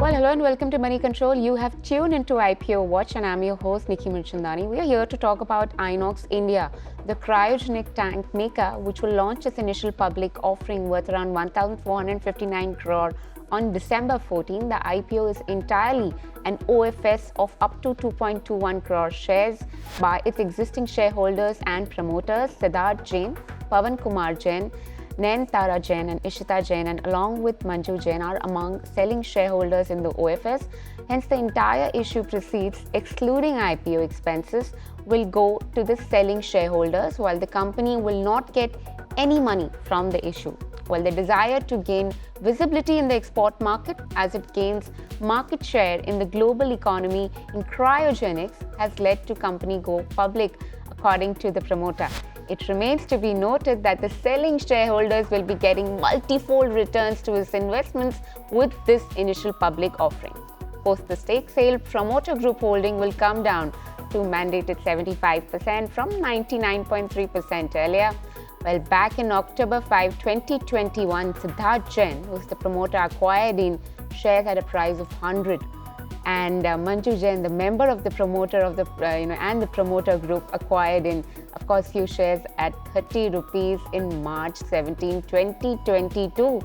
Well, hello and welcome to Moneycontrol. You have tuned into IPO Watch and I'm your host Nikki Mirchandani. We are here to talk about Inox India, the cryogenic tank maker which will launch its initial public offering worth around 1,459 crore on December 14. The IPO is entirely an OFS of up to 2.21 crore shares by its existing shareholders and promoters Siddharth Jain, Pawan Kumar Jain, Nain Tara Jain and Ishita Jain, and along with Manju Jain are among selling shareholders in the OFS. Hence, the entire issue proceeds, excluding IPO expenses, will go to the selling shareholders, while the company will not get any money from the issue. While the desire to gain visibility in the export market as it gains market share in the global economy in cryogenics has led to company go public, according to the promoter. It remains to be noted that the selling shareholders will be getting multifold returns to its investments with this initial public offering. Post the stake sale, promoter group holding will come down to mandated 75% from 99.3% earlier. Well, back in October 5, 2021, Siddharth Jain, who is the promoter, acquired in shares at a price of 100. And Manju Jain, the member of the promoter of the and the promoter group, acquired in, of course, few shares at 30 rupees in March 17, 2022,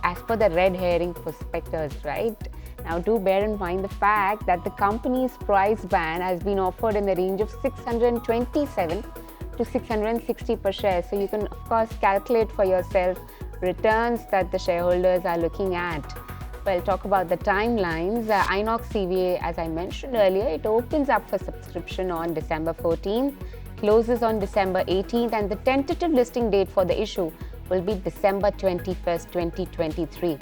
as per the red herring prospectus, right? Now, do bear in mind the fact that the company's price band has been offered in the range of 627 to 660 per share. So you can, of course, calculate for yourself returns that the shareholders are looking at. Well, talk about the timelines. Inox CVA, as I mentioned earlier, it opens up for subscription on December 14th, closes on December 18th, and the tentative listing date for the issue will be December 21st, 2023.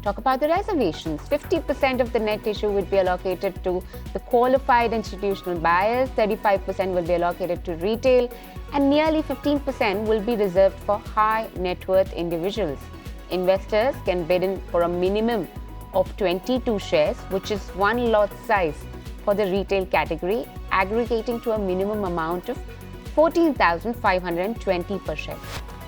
Talk about the reservations. 50% of the net issue would be allocated to the qualified institutional buyers, 35% will be allocated to retail, and nearly 15% will be reserved for high net worth individuals. Investors can bid in for a minimum of 22 shares, which is one lot size for the retail category, aggregating to a minimum amount of 14,520 per share.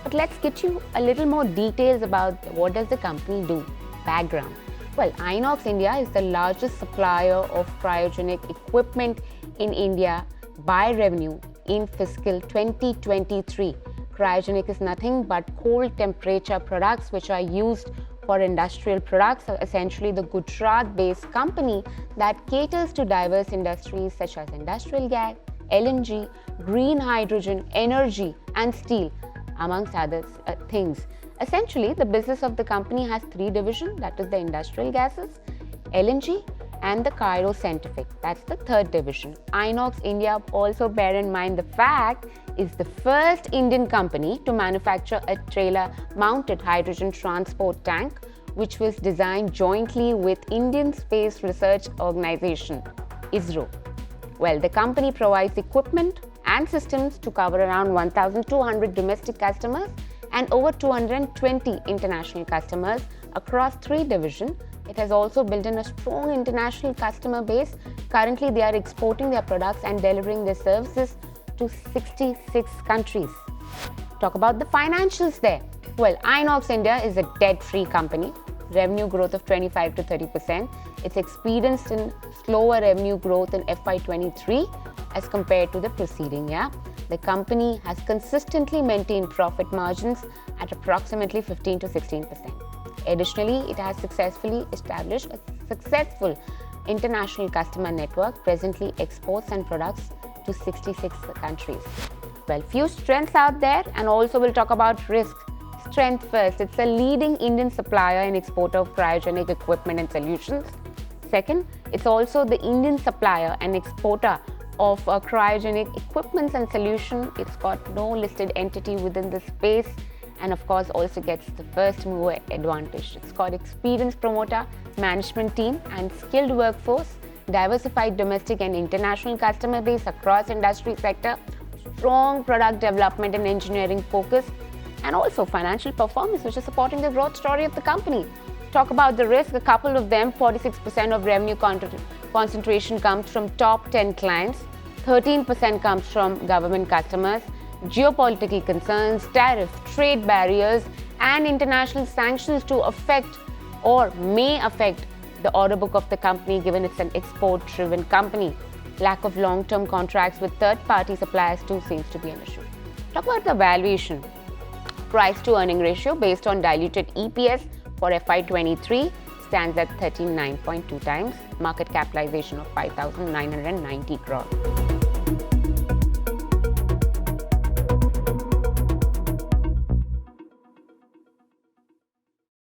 But let's get you a little more details about what does the company do. Background. Well, Inox India is the largest supplier of cryogenic equipment in India by revenue in fiscal 2023. Cryogenic is nothing but cold temperature products which are used for industrial products, essentially the Gujarat-based company that caters to diverse industries such as industrial gas, LNG, green hydrogen, energy and steel, amongst other things. Essentially, the business of the company has three divisions, that is the industrial gases, LNG and the cryoscientific, that's the third division. Inox India, also bear in mind the fact, is the first Indian company to manufacture a trailer-mounted hydrogen transport tank, which was designed jointly with Indian Space Research Organization, ISRO. Well, the company provides equipment and systems to cover around 1,200 domestic customers and over 220 international customers across three divisions. It has also built in a strong international customer base. Currently, they are exporting their products and delivering their services to 66 countries. Talk about the financials there. Well, Inox India is a debt-free company. Revenue growth of 25 to 30%. It's experienced in slower revenue growth in FY23 as compared to the preceding year. The company has consistently maintained profit margins at approximately 15 to 16%. Additionally, it has successfully established a successful international customer network, presently exports and products to 66 countries. Well, few strengths out there, and also we'll talk about risk. Strength first, it's a leading Indian supplier and exporter of cryogenic equipment and solutions. Second, it's also the Indian supplier and exporter of cryogenic equipments and solution. It's got no listed entity within the space, and of course also gets the first mover advantage. It's got experienced promoter, management team and skilled workforce, diversified domestic and international customer base across industry sector, strong product development and engineering focus, and also financial performance which is supporting the growth story of the company. Talk about the risk, a couple of them. 46% of revenue concentration comes from top 10 clients, 13% comes from government customers. Geopolitical concerns, tariff, trade barriers and international sanctions to affect or may affect the order book of the company, given it's an export-driven company. Lack of long-term contracts with third-party suppliers too seems to be an issue. Talk about the valuation. Price to earning ratio based on diluted EPS for FY23 stands at 39.2 times, market capitalization of 5,990 crore.